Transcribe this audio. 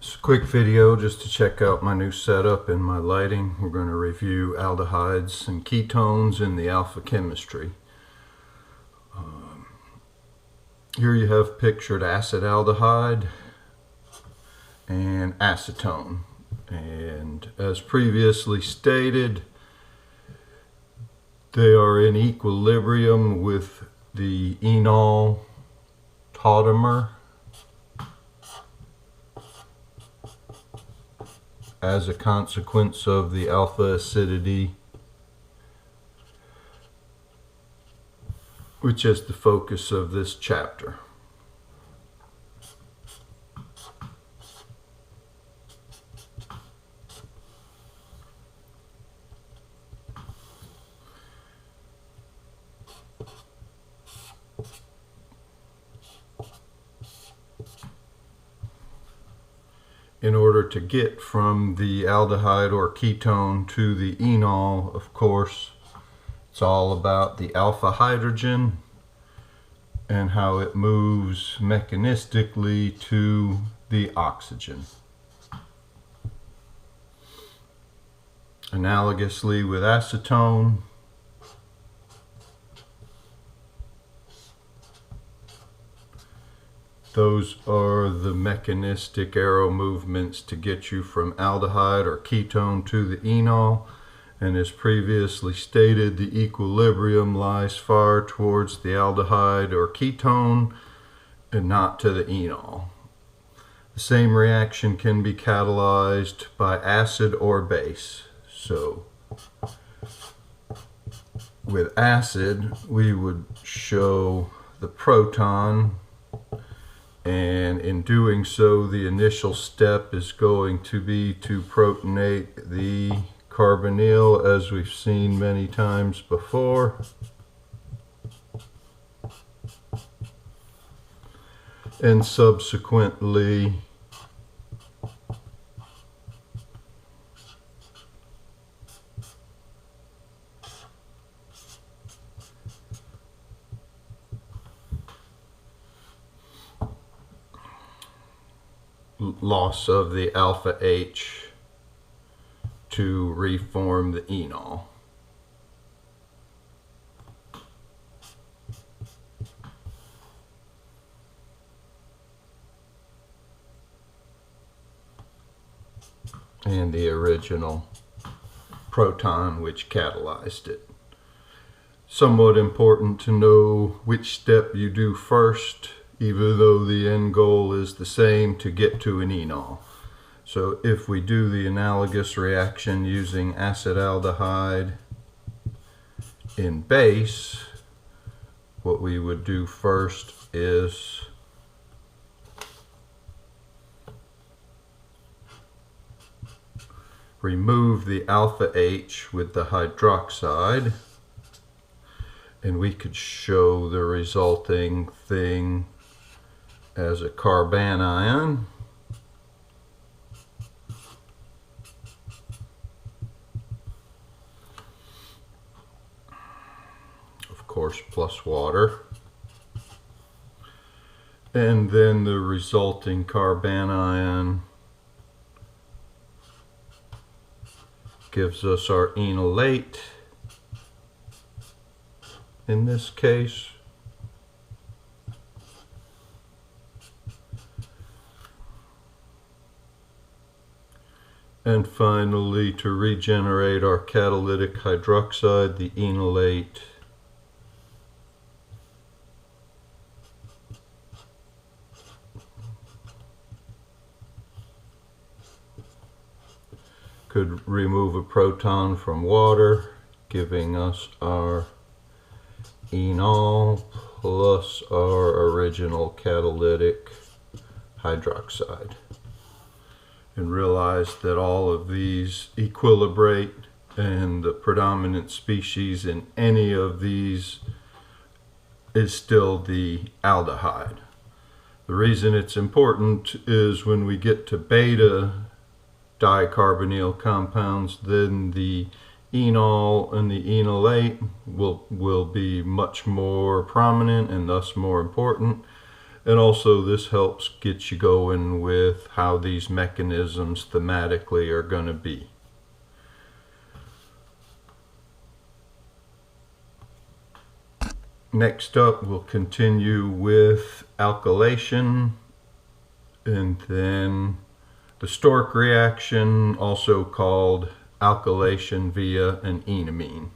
It's a quick video just to check out my new setup and my lighting. We're going to review aldehydes and ketones in the alpha chemistry. Here you have pictured acetaldehyde and acetone. And as previously stated, they are in equilibrium with the enol tautomer as a consequence of the alpha acidity, which is the focus of this chapter. In order to get from the aldehyde or ketone to the enol, of course, it's all about the alpha hydrogen and how it moves mechanistically to the oxygen. Analogously with acetone, those are the mechanistic arrow movements to get you from aldehyde or ketone to the enol. And as previously stated, the equilibrium lies far towards the aldehyde or ketone and not to the enol. The same reaction can be catalyzed by acid or base. So with acid, we would show the proton, and in doing so, the initial step is going to be to protonate the carbonyl, as we've seen many times before. And subsequently, loss of the alpha H to reform the enol. And the original proton which catalyzed it. Somewhat important to know which step you do first, even though the end goal is the same, to get to an enol. So if we do the analogous reaction using acetaldehyde in base, what we would do first is remove the alpha H with the hydroxide, and we could show the resulting thing as a carbanion. Of course, plus water. And then the resulting carbanion gives us our enolate in this case. And finally, to regenerate our catalytic hydroxide, the enolate could remove a proton from water, giving us our enol plus our original catalytic hydroxide. And realize that all of these equilibrate, and the predominant species in any of these is still the aldehyde. The reason it's important is when we get to beta dicarbonyl compounds, then the enol and the enolate will be much more prominent and thus more important. And also this helps get you going with how these mechanisms thematically are going to be. Next up, we'll continue with alkylation, and then the Stork reaction, also called alkylation via an enamine.